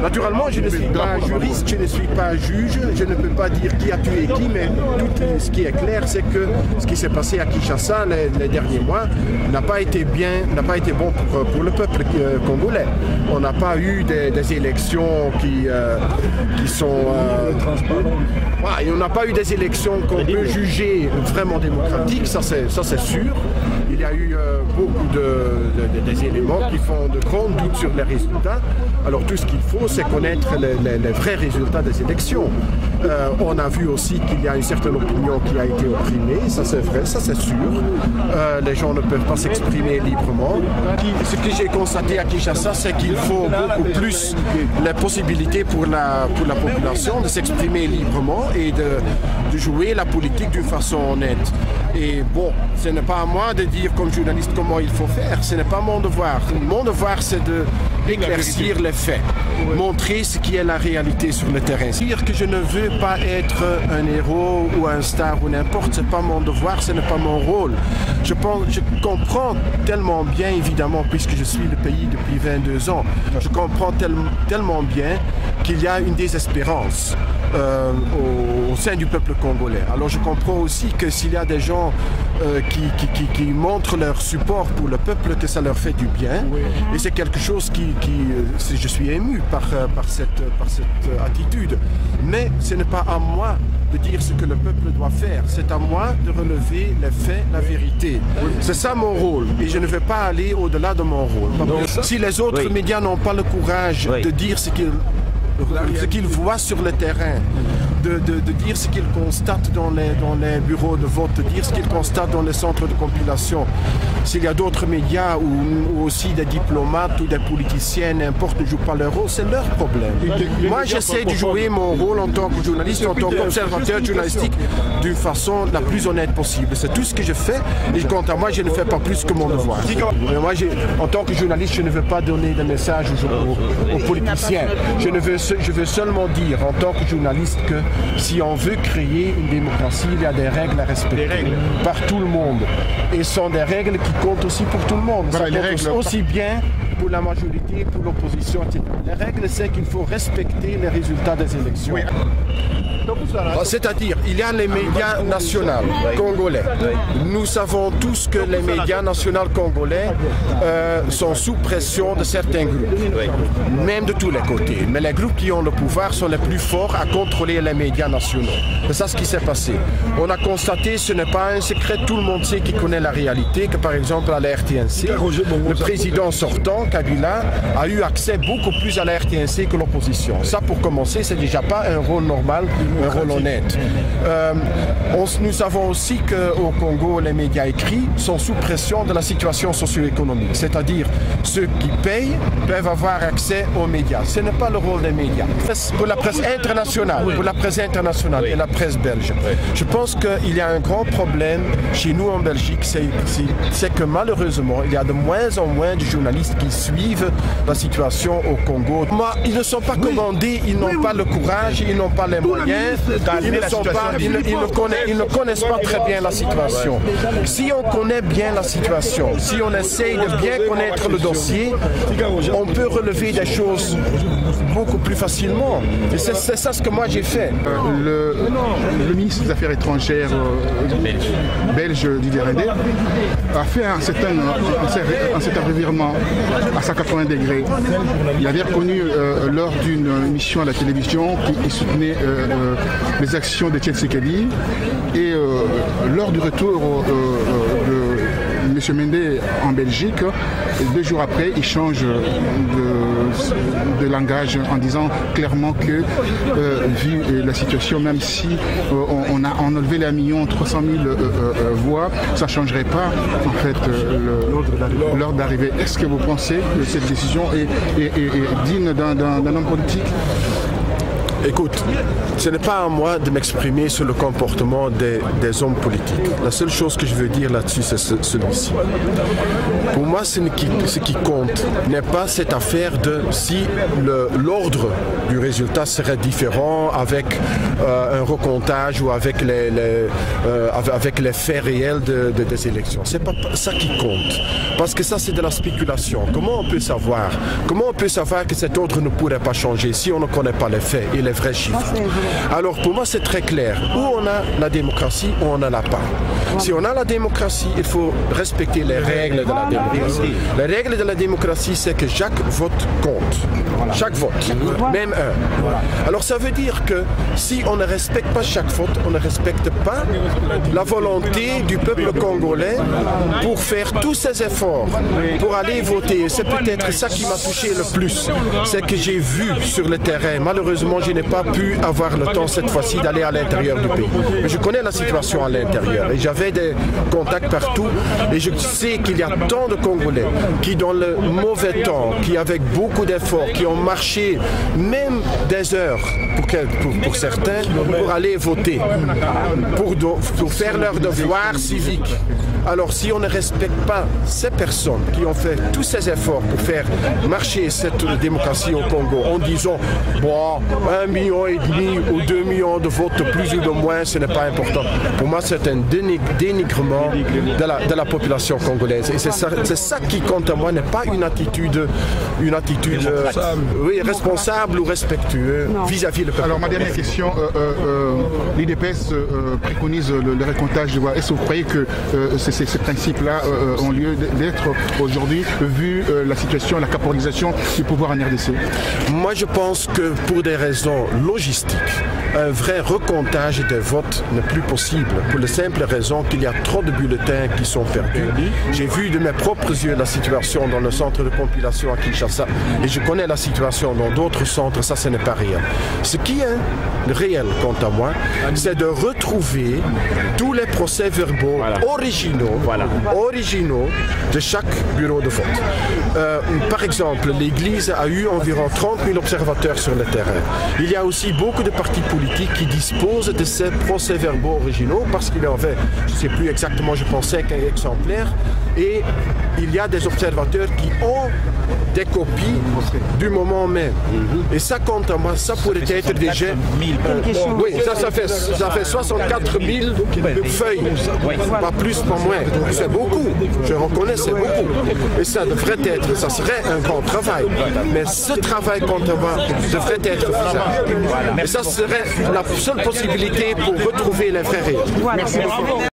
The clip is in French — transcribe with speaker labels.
Speaker 1: Naturellement, je ne suis pas juriste, je ne suis pas juge, je ne peux pas dire qui a tué qui, mais tout ce qui est clair, c'est que ce qui s'est passé à Kinshasa les derniers mois n'a pas été bon pour le peuple congolais. On n'a pas eu des élections qui sont transparentes. Voilà, on n'a pas eu des élections qu'on peut juger vraiment démocratiques, ça c'est sûr. Il y a eu beaucoup des éléments qui font de grands doutes sur les résultats. Alors tout ce qu'il faut, c'est connaître les vrais résultats des élections. On a vu aussi qu'il y a une certaine opinion qui a été opprimée, ça c'est vrai, ça c'est sûr. Les gens ne peuvent pas s'exprimer librement. Ce que j'ai constaté à Kinshasa, c'est qu'il faut beaucoup plus les possibilités pour la population de s'exprimer librement et de jouer la politique d'une façon honnête. Et bon, ce n'est pas à moi de dire comme journaliste comment il faut faire, ce n'est pas mon devoir. Mon devoir, c'est d'éclaircir les faits, montrer ce qui est la réalité sur le terrain. Dire que je ne veux pas être un héros ou un star ou n'importe, ce n'est pas mon devoir, ce n'est pas mon rôle. Je comprends tellement bien, évidemment, puisque je suis le pays depuis 22 ans, je comprends tellement bien qu'il y a une désespérance au sein du peuple congolais. Alors je comprends aussi que s'il y a des gens qui montrent leur support pour le peuple, que ça leur fait du bien. Et c'est quelque chose je suis ému par cette attitude. Mais ce n'est pas à moi de dire ce que le peuple doit faire. C'est à moi de relever les faits, la vérité. C'est ça mon rôle. Et je ne vais pas aller au-delà de mon rôle. Si les autres médias n'ont pas le courage de dire ce qu'ils voient sur le terrain, de dire ce qu'ils constatent dans les bureaux de vote, de dire ce qu'ils constatent dans les centres de compilation. S'il y a d'autres médias ou aussi des diplomates ou des politiciens, n'importe, ne jouent pas leur rôle, c'est leur problème. Moi, j'essaie de jouer mon rôle en tant que journaliste, en tant qu'observateur journalistique, d'une façon la plus honnête possible. C'est tout ce que je fais et quant à moi, je ne fais pas plus que mon devoir. Moi, en tant que journaliste, je ne veux pas donner des messages aux politiciens. Je veux seulement dire, en tant que journaliste, que si on veut créer une démocratie, il y a des règles à respecter par tout le monde. Et ce sont des règles qui comptent aussi pour tout le monde. Ça compte aussi bien pour la majorité, pour l'opposition, etc. Les règles, c'est qu'il faut respecter les résultats des élections. C'est-à-dire, il y a les médias nationaux congolais. Nous savons tous que les médias nationaux congolais sont sous pression de certains groupes, même de tous les côtés. Mais les groupes qui ont le pouvoir sont les plus forts à contrôler les médias nationaux. C'est ça ce qui s'est passé. On a constaté, ce n'est pas un secret, tout le monde sait qui connaît la réalité, que par exemple à la RTNC, le président sortant, Kabila, a eu accès beaucoup plus à la RTNC que l'opposition. Ça, pour commencer, c'est déjà pas un rôle normal, un rôle honnête. Nous savons aussi qu'au Congo, les médias écrits sont sous pression de la situation socio-économique. C'est-à-dire, ceux qui payent peuvent avoir accès aux médias. Ce n'est pas le rôle des médias. Pour la presse internationale, et la presse belge, je pense qu'il y a un grand problème chez nous en Belgique, c'est que malheureusement, il y a de moins en moins de journalistes qui suivent la situation au Congo. Ils ne sont pas commandés, ils n'ont pas le courage, ils n'ont pas les moyens, ils ne connaissent pas très bien la situation. Si on connaît bien la situation, si on essaye de bien connaître le dossier, on peut relever des choses beaucoup plus facilement. Et c'est ça ce que moi j'ai fait.
Speaker 2: Le ministre des Affaires étrangères belge Didier Reynders a fait un certain revirement à 180 degrés. Il avait reconnu lors d'une émission à la télévision qu'il soutenait les actions de Tshisekedi et lors du retour de M. Mende en Belgique, 2 jours après, il change de langage en disant clairement que vu la situation, même si on a enlevé les 1,3 million voix, ça ne changerait pas en fait l'ordre d'arrivée. Est-ce que vous pensez que cette décision est digne d'un homme politique?
Speaker 1: Écoute, ce n'est pas à moi de m'exprimer sur le comportement des hommes politiques. La seule chose que je veux dire là-dessus, c'est celui-ci. Pour moi, ce qui compte n'est pas cette affaire de si l'ordre du résultat serait différent avec un recomptage ou avec les faits réels des élections. C'est pas ça qui compte. Parce que ça, c'est de la spéculation. Comment on peut savoir que cet ordre ne pourrait pas changer si on ne connaît pas les faits et les vrais chiffres? Alors, pour moi, c'est très clair. Où on a la démocratie, où on n'en a pas. Si on a la démocratie, il faut respecter les règles de la démocratie. Les règles de la démocratie, c'est que chaque vote compte. Chaque vote, même un. Alors, ça veut dire que si on ne respecte pas chaque vote, on ne respecte pas la volonté du peuple congolais pour faire tous ces efforts, pour aller voter. C'est peut-être ça qui m'a touché le plus. C'est que j'ai vu sur le terrain, malheureusement, je n'ai pas pu avoir le temps cette fois-ci d'aller à l'intérieur du pays. Mais je connais la situation à l'intérieur et j'avais des contacts partout et je sais qu'il y a tant de Congolais qui, dans le mauvais temps, qui avec beaucoup d'efforts, qui ont marché même des heures pour certains, pour aller voter, pour faire leur devoir civique. Alors si on ne respecte pas ces personnes qui ont fait tous ces efforts pour faire marcher cette démocratie au Congo en disant bon, 1,5 million ou 2 millions de votes plus ou de moins, ce n'est pas important. Pour moi, c'est un dénigrement de la population congolaise. Et c'est ça qui compte à moi, n'est pas une attitude responsable ou respectueuse vis-à-vis le peuple.
Speaker 2: Alors ma dernière question, l'IDPS préconise le recomptage de voix. Est-ce que vous croyez que ces principes-là ont lieu d'être aujourd'hui, vu la situation, la caporalisation du pouvoir en RDC?
Speaker 1: Moi, je pense que pour des raisons logistiques, un vrai recomptage des votes n'est plus possible, pour la simple raison qu'il y a trop de bulletins qui sont perdus. J'ai vu de mes propres yeux la situation dans le centre de compilation à Kinshasa, et je connais la situation dans d'autres centres, ça ce n'est pas réel. Ce qui est réel, quant à moi, c'est de retrouver tous les procès-verbaux originaux de chaque bureau de vote. Par exemple, l'Église a eu environ 30 000 observateurs sur le terrain. Il y a aussi beaucoup de partis politiques qui disposent de ces procès-verbaux originaux parce qu'il y en avait, je ne sais plus exactement, je pense 5 exemplaires, et il y a des observateurs qui ont des copies du moment même. Et ça, compte à moi, ça pourrait être déjà... oui, ça fait 64 000 feuilles, pas plus, pas moins. C'est beaucoup, je reconnais, c'est beaucoup. Et ça devrait être, ça serait un grand travail. Mais ce travail, compte à moi, devrait être faisable. Et ça serait la seule possibilité pour retrouver les vrais réels.
Speaker 3: Merci beaucoup.